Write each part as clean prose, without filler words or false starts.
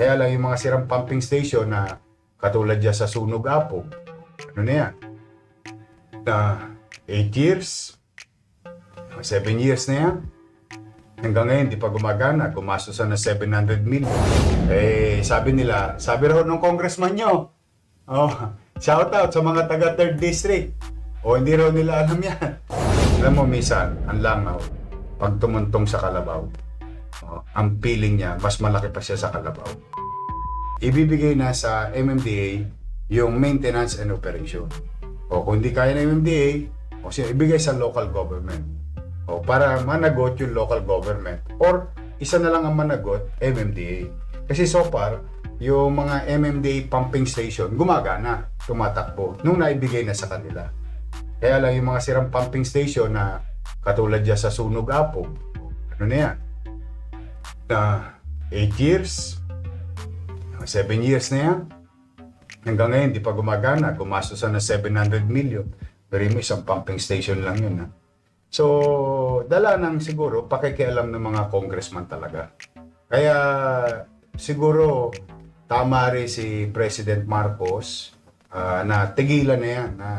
Kaya lang yung mga sirang pumping station na katulad dyan sa Sunog Apog, ano na yan? Na 8 years, 7 years na yan. Hanggang ngayon, di pa gumagana. Gumastos na 700 million. Sabi nila, sabi raw ng congressman nyo, shout out sa mga taga 3rd District. Hindi raw nila alam yan. Alam mo, minsan, ang langaw, pag tumuntong sa kalabaw, ang feeling niya, mas malaki pa siya sa kalabaw. Ibibigay na sa MMDA yung maintenance and operation. Kung hindi kaya ng MMDA, ibigay sa local government. Para managot yung local government. Or, isa na lang ang managot, MMDA. Kasi so far, yung mga MMDA pumping station, gumagana, tumatakbo, nung naibigay na sa kanila. Kaya lang yung mga sirang pumping station na katulad dyan sa Sunog Apog, ano na yan? Na 8 years, 7 years na yan. Hanggang ngayon, di pa gumagana. Gumastos na 700 million. Pero mo isang pumping station lang yun. So, dala ng siguro pakikialam ng mga congressman talaga. Kaya siguro tama rin si President Marcos na tigilan na yan na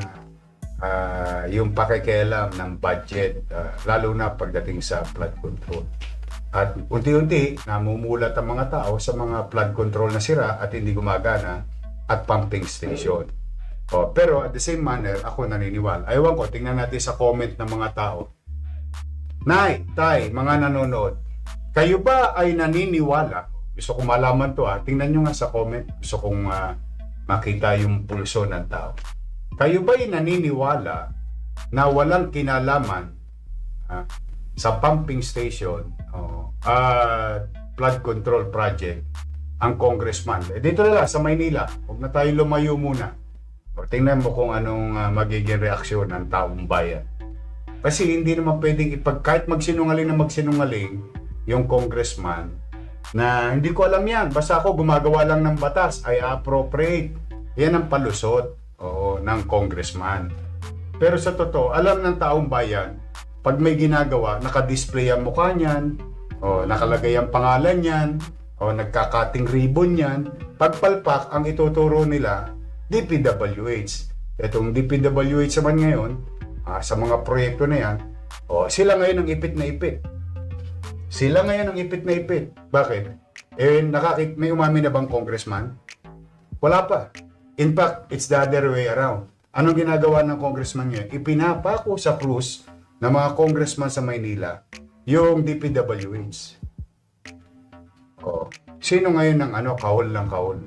yung pakikialam ng budget, lalo na pagdating sa flood control. At unti-unti, namumulat ang mga tao sa mga flood control na sira at hindi gumagana at pumping station. Pero at the same manner, ako naniniwala. Ayaw ko, tingnan natin sa comment ng mga tao. Nay, tay, mga nanonood, kayo ba ay naniniwala? Gusto kong malaman to tingnan nyo nga sa comment. Gusto kong makita yung pulso ng tao. Kayo ba ay naniniwala na walang kinalaman sa pumping station flood control project ang congressman? Dito na lang sa Maynila, huwag na tayo lumayo muna. Tingnan mo kung anong magiging reaksyon ng taong bayan. Kasi hindi naman pwedeng kahit magsinungaling na magsinungaling yung congressman na hindi ko alam yan. Basta ako gumagawa lang ng batas, ay appropriate. Yan ang palusot ng congressman. Pero sa totoo, alam ng taong bayan, pag may ginagawa, nakadisplay ang mukha niyan, nakalagay ang pangalan niyan, nagkakating ribbon niyan, pagpalpak ang ituturo nila, DPWH. Itong DPWH naman ngayon, sa mga proyekto na yan, sila ngayon ang ipit na ipit. Sila ngayon ang ipit na ipit. Bakit? May umamin na bang congressman? Wala pa. In fact, it's the other way around. Anong ginagawa ng congressman ngayon? Ipinapako sa krus ng mga congressman sa Maynila yung DPWH. Sino ngayon ang kahol ng kahol?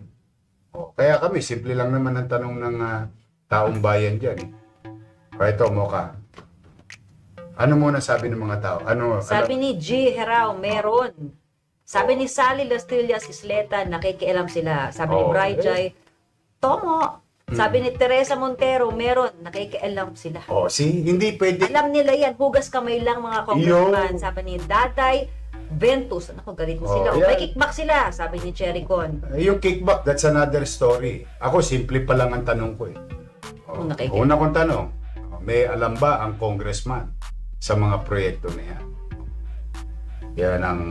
Kaya kami, simple lang naman ang tanong ng taong bayan dyan. Ito, Mocha. Ano muna sabi ng mga tao? Sabi ni G. Herao, meron. Sabi ni Sally Lastillas Isleta, nakikialam sila. Sabi ni Bri Jai, Tomo. Sabi ni Teresa Montero, meron. Nakikialam sila. Hindi pwede. Alam nila yan. Hugas kamay lang mga congressman. Sabi ni Daday Ventus. Ako, galit na sila. May kickback sila, sabi ni Cherry Con. Yung kickback, that's another story. Ako, simple pa lang ang tanong ko Una kong tanong, may alam ba ang congressman sa mga proyekto na yan? Yan ang,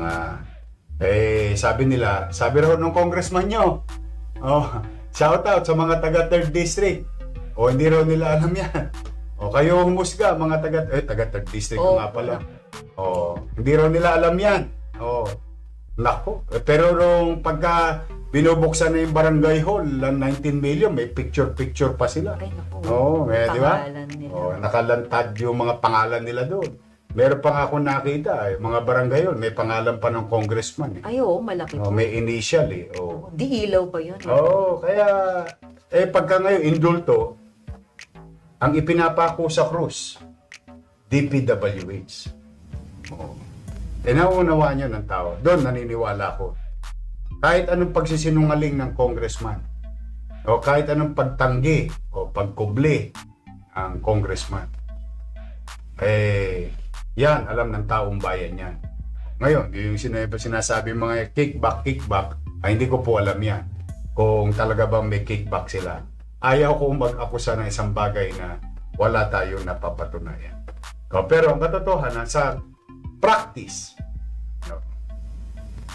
sabi raw ng congressman nyo, shout out sa mga taga 3rd District. Hindi raw nila alam yan. Kayo humusga, mga taga 3rd District nga pala. Hindi raw nila alam yan. Nako. Pero nung pagka binubuksan na yung barangay hall, 19 million, may picture pa sila. Ay, naku. Di ba? Nakalantad yung mga pangalan nila doon. Meron pa nga akong nakita, mga barangay hall, may pangalan pa ng congressman. Ay, malaki po. May initial Di ilaw pa yun. Kaya, pagka ngayon, indulto, ang ipinapako sa krus, DPWH. Nauunawaan nyo ng tao. Doon naniniwala ko. Kahit anong pagsisinungaling ng congressman, kahit anong pagtanggi o pagkubli ang congressman, yan, alam ng taong bayan yan. Ngayon, yung sinasabi mga kickback, hindi ko po alam yan. Kung talaga bang may kickback sila. Ayaw ko mag-akusa ng isang bagay na wala tayong napapatunayan. Pero ang katotohanan sa practice,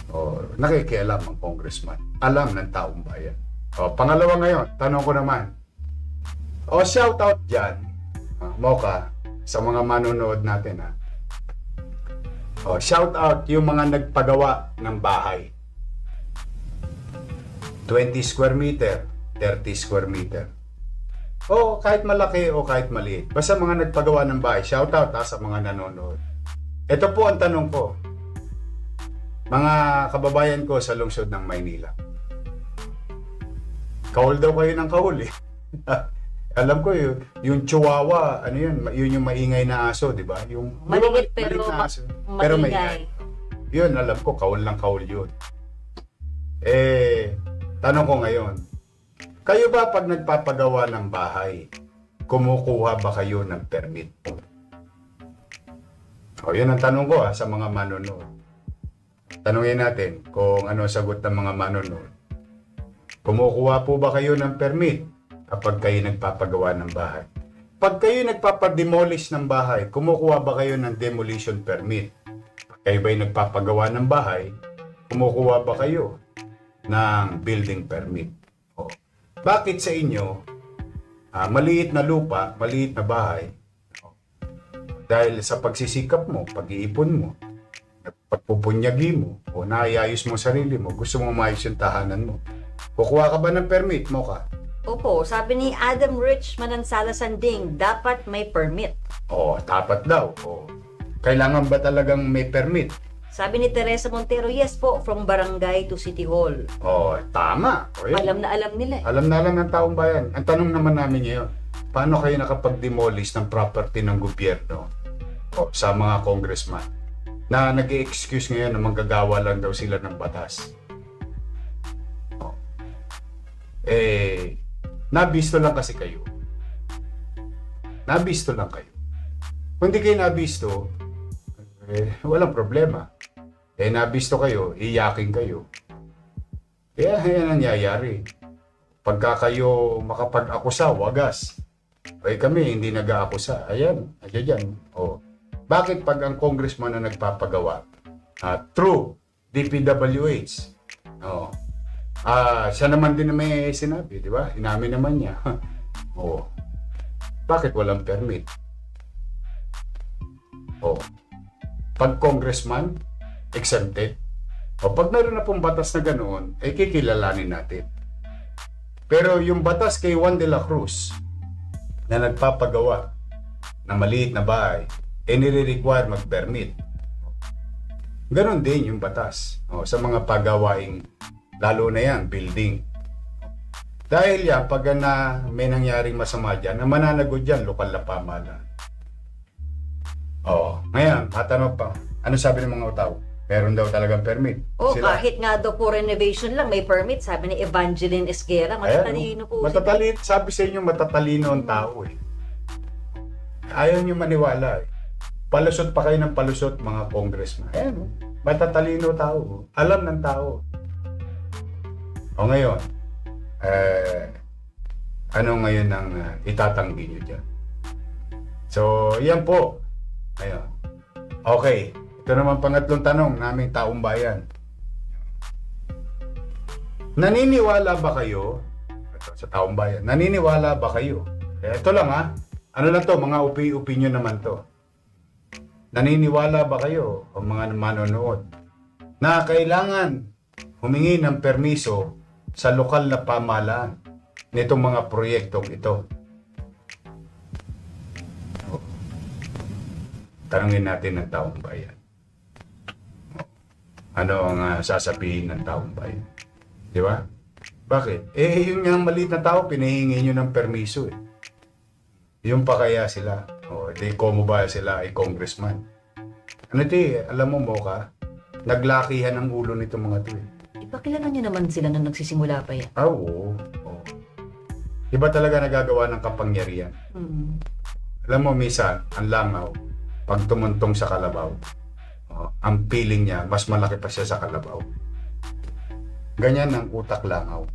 O, nakikialam ang congressman. Alam ng taong bayan. O, pangalawa ngayon, tanong ko naman. O, shout out dyan, Mocha, sa mga manonood natin, ha. O, shout out yung mga nagpagawa ng bahay. 20 square meter, 30 square meter. O, kahit malaki o kahit maliit. Basta mga nagpagawa ng bahay, shout out sa mga nanonood. Ito po ang tanong ko. Mga kababayan ko sa lungsod ng Maynila. Kahul daw kayo ng kahul eh. Alam ko yung chihuahua, ano yun yung maingay na aso, di ba? Yung Maliit pero na aso, pero maingay. Yun, alam ko, kahul lang kahul yun. Tanong ko ngayon, kayo ba pag nagpapagawa ng bahay, kumukuha ba kayo ng permit? O, yun ang tanong ko sa mga manonood. Tanungin natin kung ano sagot ng mga manonood. Kumukuha po ba kayo ng permit kapag kayo nagpapagawa ng bahay? Pag kayo nagpapademolish ng bahay, kumukuha ba kayo ng demolition permit? Pag kayo ba'y nagpapagawa ng bahay, kumukuha ba kayo ng building permit? O, bakit sa inyo, maliit na lupa, maliit na bahay, dahil sa pagsisikap mo, pag-iipon mo, pagpupunyagi mo, o naayayos mo sarili mo, gusto mo maayos yung tahanan mo, kukuha ka ba ng permit mo ka? Opo, sabi ni Adam Rich Manansala Sanding, dapat may permit. O, dapat daw. O, kailangan ba talagang may permit? Sabi ni Teresa Montero, yes po, from barangay to City Hall. O, tama. O, yun. Alam na alam nila. Alam na alam ng taong bayan. Ang tanong naman namin ngayon, paano kayo nakapag-demolish ng property ng gobyerno o sa mga congressman na nag-i-excuse ngayon na manggagawa lang daw sila ng batas? O, nabisto lang kasi kayo. Nabisto lang kayo. Kung di kayo nabisto, walang problema. Nabisto kayo, iyakin kayo. Kaya yan ang nangyayari. Pagka kayo makapag-akusa, wagas. Kami hindi nag-aakusa. Ayan, dyan. O. Bakit pag ang congressman na nagpapagawa, true, DPWH, siya naman din na may sinabi, di ba? Inamin naman niya. Bakit walang permit? Pag congressman, exempted. Pag meron na pong batas na ganoon, kikilalanin natin. Pero yung batas kay Juan de la Cruz na nagpapagawa ng maliit na bahay, nire-require mag-permit. Ganon din yung batas sa mga pagawaing, lalo na yan, building. Dahil yan, pag may nangyaring masama dyan, na mananagot dyan, lokal na pamahalaan. Ngayon, matanong pa, ano sabi ng mga tao? Meron daw talagang permit. Kahit nga daw po renovation lang, may permit. Sabi ni Evangeline Esguera, matatalino po. Matatalino, sabi sa inyo, matatalino ang tao Ayaw nyo maniwala Palusot pa kayo ng palusot, mga congressman. Matatalino tao. Alam ng tao. Ngayon, ano ngayon ang itatanggi nyo dyan? So, yan po. Ngayon. Okay. Ito naman pangatlong tanong naming taong bayan. Naniniwala ba kayo, ito, sa taong bayan, naniniwala ba kayo? Ito lang ano lang to, mga opinion naman to. Naniniwala ba kayo, o mga manonood, na kailangan humingi ng permiso sa lokal na pamahalaan nitong mga proyektong ito? Tanungin natin ng taong bayan. Ano ang sasabihin ng taong bayan? Di ba? Bakit? Yung nga maliit na tao, pinahingi nyo ng permiso Yung pa kaya sila. Komo ba sila ay congressman? Alam mo Mocha, naglakihan ang ulo nito mga to Ipakilala nyo naman sila nung nagsisimula pa yan. Oo. Iba talaga nagagawa ng kapangyarihan. Alam mo, minsan, ang langaw, pag tumuntong sa kalabaw, ang feeling niya, mas malaki pa siya sa kalabaw. Ganyan ang utak langaw.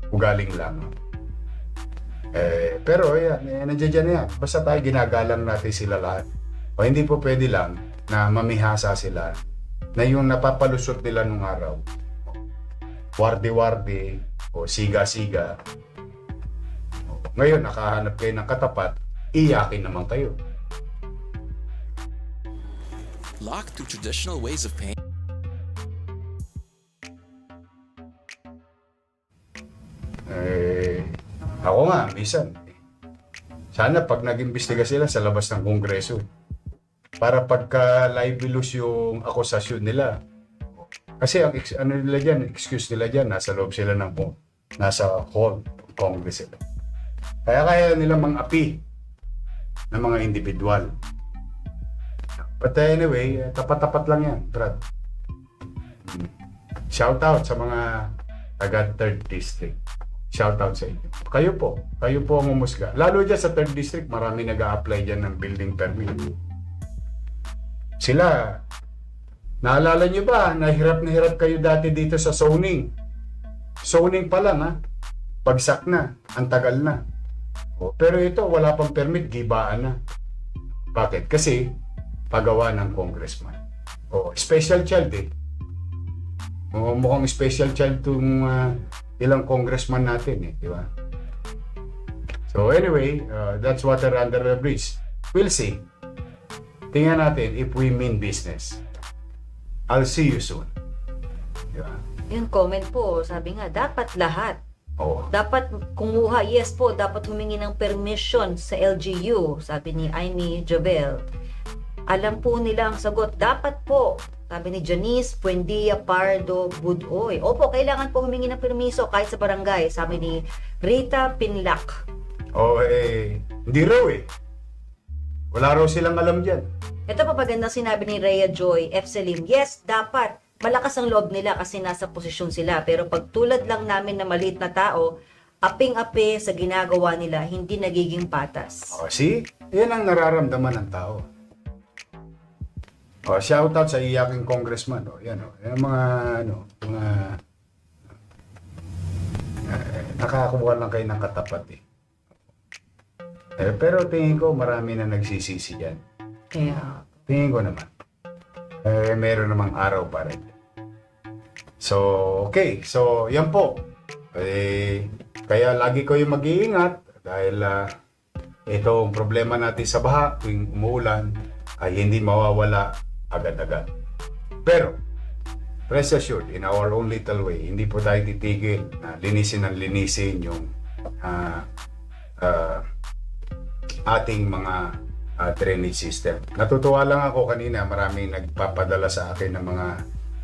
Ugaling langaw. Pero nandiyan na yan. Basta tayo ginagalang natin sila lahat. Hindi po pwede lang na mamihasa sila na yung napapalusot nila nung araw, wardi-wardi o siga-siga, ngayon nakahanap kayo ng katapat, iyakin naman kayo. Locked to traditional ways of paying. Ako nga, minsan, sana pag nag-imbestiga sila sa labas ng Kongreso, para pagka libelous yung akusasyon nila. Kasi ang ano nila dyan, excuse nila dyan, nasa loob sila ng nasa hall, Congress sila. Kaya nila mang-api ng mga individual. But anyway, tapat-tapat lang yan, Brad. Shout out sa mga taga 3rd District. Shout out sa inyo. Kayo po ang umusga. Lalo dyan sa 3rd District, marami nag-a-apply dyan ng building permit. Sila, naalala nyo ba, na hirap kayo dati dito sa zoning. Zoning pa lang, ha? Pagsak na, ang tagal na. Pero ito, wala pang permit, gibaan na. Bakit? Kasi, pagawa ng congressman. Special child eh. Mukhang special child itong ilang congressman natin eh, di ba? So anyway, that's water under the bridge. We'll see. Tingnan natin if we mean business. I'll see you soon. Di ba? Yung comment po, sabi nga, dapat lahat. Dapat kumuha, yes po, dapat humingi ng permission sa LGU, sabi ni Amy Jobel. Alam po nila ang sagot, dapat po, sabi ni Janice Buendia Pardo Budoy. Opo, kailangan po humingi ng permiso kahit sa barangay, sabi ni Rita Pinlac. Hindi raw eh. Wala raw silang alam dyan. Ito pa magandang sinabi ni Rhea Joy F. Selim, yes, dapat. Malakas ang loob nila kasi nasa posisyon sila. Pero pag tulad lang namin na maliit na tao, aping-api sa ginagawa nila, hindi nagiging patas. See? Yan ang nararamdaman ng tao. Shout out sa iyaking congressman. Yan mga nakakuha lang kayo ng katapat eh. Pero tingin ko marami na nagsisisi dyan. Kaya, tingin ko naman. Meron namang araw pa rin. So, okay. So, yan po. Kaya lagi kayo mag-iingat dahil itong problema natin sa baha tuwing umuulan ay hindi mawawala agad-agad. Pero, rest assured, in our own little way, hindi po tayo titigil na linisin yung ating mga drainage system. Natutuwa lang ako kanina, maraming nagpapadala sa akin ng mga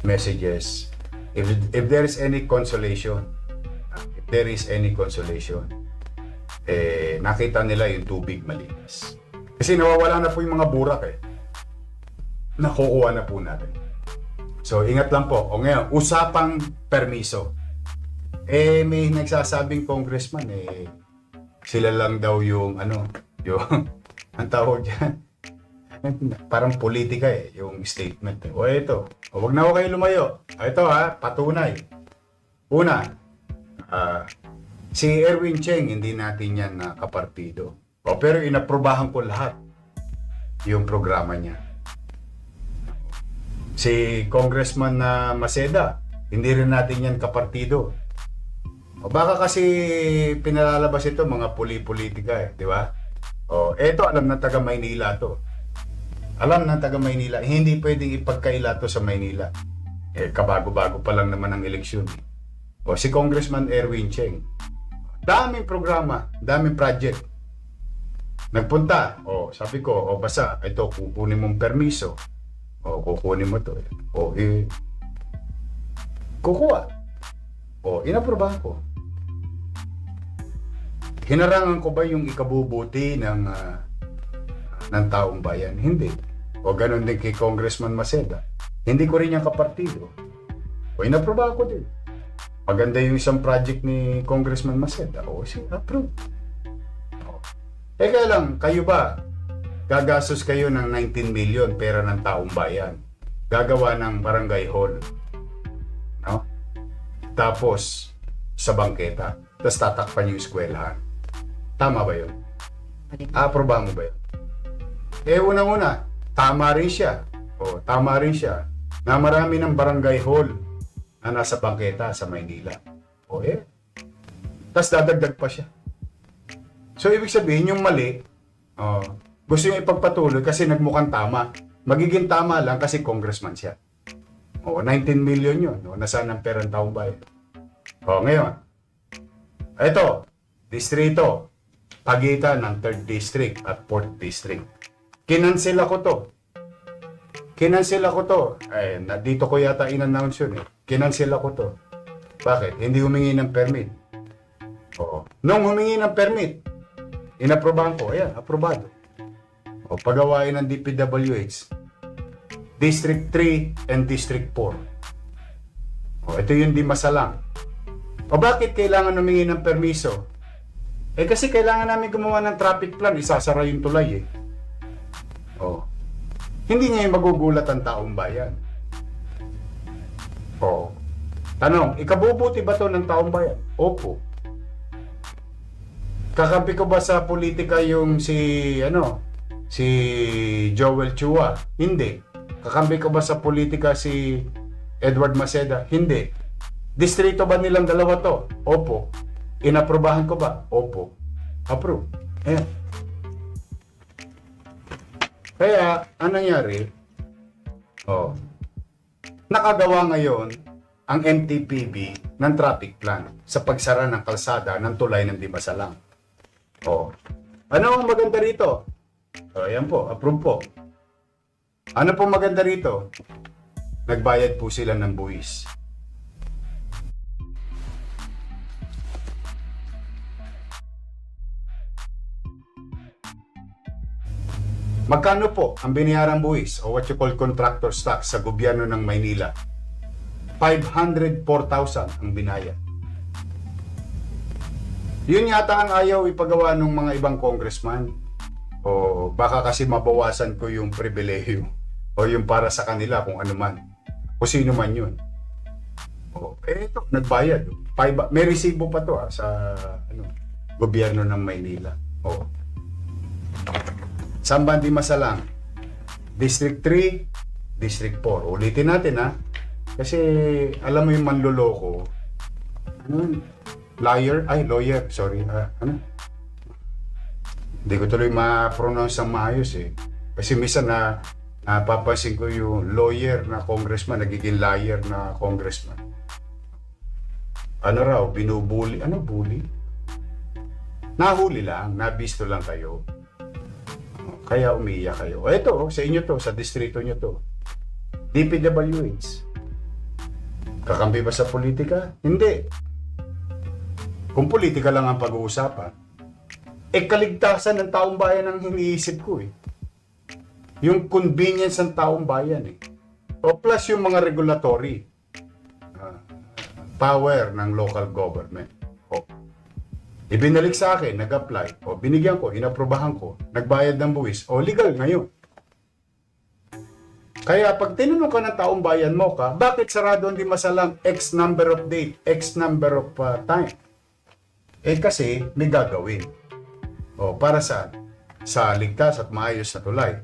messages. If there is any consolation, nakita nila yung tubig malinis. Kasi nawawala na po yung mga burak eh. Nakukuha na po natin. So, ingat lang po. O ngayon, usapang permiso. May nagsasabing congressman sila lang daw yung yung ang tawag dyan, parang politika yung statement. Ito, wag na ako kayo lumayo. Ito patunay. Una, si Erwin Cheng, hindi natin yan kapartido. Pero inaprobahan ko lahat yung programa niya. Si Congressman Maceda, hindi rin natin yan kapartido. Baka kasi pinalalabas ito mga politika di ba? Eto alam na taga Maynila to. Alam na taga Maynila, hindi pwedeng ipagkaila to sa Maynila. Kabago-bago pa lang naman ang eleksyon. Si Congressman Erwin Cheng. Daming programa, daming project. Nagpunta, sabi ko, basta, ito, kukunin mong permiso. Kukunin mo to. Kukuha. Inaprobahan ko. Hinarangan ko ba yung ikabubuti ng taong bayan? Hindi. Ganun din kay Congressman Maceda. Hindi ko rin yung kapartido. Inaprobahan ko din. Maganda yung isang project ni Congressman Maceda. Sige, approve. Kaya lang, kayo ba? Gagastos kayo ng 19 million pera ng taong bayan. Gagawa ng barangay hall. No? Tapos, sa bangketa. Tapos tatakpan yung eskwelahan. Tama ba yun? Aprobahan mo ba yun? Unang-una, tama rin siya. Tama rin siya. na marami ng barangay hall na nasa bangketa sa Maynila. O tapos dadagdag pa siya. So, ibig sabihin, yung mali, gusto niya ipagpatuloy kasi nagmukhang tama. Magiging tama lang kasi congressman siya. 19 million yun. Nasaan ang perang taong bayan? Ngayon. Ito, distrito. Pagitan ng 3rd District at 4th District. Kinansel ako to. Dito ko yata in-announce yun eh. Kinansel ako to. Bakit? Hindi humingi ng permit. Nung humingi ng permit, inaprobahan ko. Ayan, aprobado. Pagawain ng DPWH. District 3 and District 4. Ito yung di masalang. Bakit kailangan humingi ng permiso? Kasi kailangan namin gumawa ng traffic plan. Isasara yung tulay eh. Hindi niya yung magugulat ang taong bayan. Tanong, ikabubuti ba to ng taong bayan? Opo. Kakampi ko ba sa politika yung si Joel Chua? Hindi. Kakampi ko ba sa politika si Edward Maceda? Hindi. Distrito ba nilang dalawa to? Opo. Inaprobahan ko ba? Opo. Approve. Ayan. Kaya, anong nangyari? Nakagawa ngayon ang MTPB ng traffic plan sa pagsara ng kalsada ng tulay ng Dimasalang. Ano ang maganda rito? Ayan po, approve po. Ano po maganda rito? Nagbayad po sila ng buwis. Magkano po ang biniyarang buwis o what you call contractor's tax sa gobyerno ng Maynila? 504,000 ang binayad. Yun yata ang ayaw ipagawa ng mga ibang congressman. O baka kasi mabawasan ko yung pribilehiyo o yung para sa kanila kung ano man. O sino man yun. Eto, nagbayad. May resibo pa to sa gobyerno ng Maynila. Samban Dimasalang, District 3, District 4. Ulitin natin kasi alam mo yung manloloko. Lawyer, sorry. Hindi ko tuloy ma-pronounce ang maayos eh. Kasi minsan napapansin ko yung lawyer na congressman, nagiging liar na congressman. Binubuli. Bully? Nahuli lang, nabisto lang kayo. Kaya umiiyak kayo. Ito, sa inyo to, sa distrito nyo to. DPWH. Kakampi ba sa politika? Hindi. Kung politika lang ang pag-uusapan, kaligtasan ng taong bayan ang iniisip ko eh. Yung convenience ng taong bayan eh. Plus yung mga regulatory power ng local government. Ibinalik sa akin, nag-apply, binigyan ko, inaprobahan ko, nagbayad ng buwis, legal ngayon. Kaya pag tinanong ka ng taong bayan mo bakit sarado ang Dimasalang X number of date, X number of time? Kasi may gagawin. Para saan? Sa ligtas at maayos na tulay.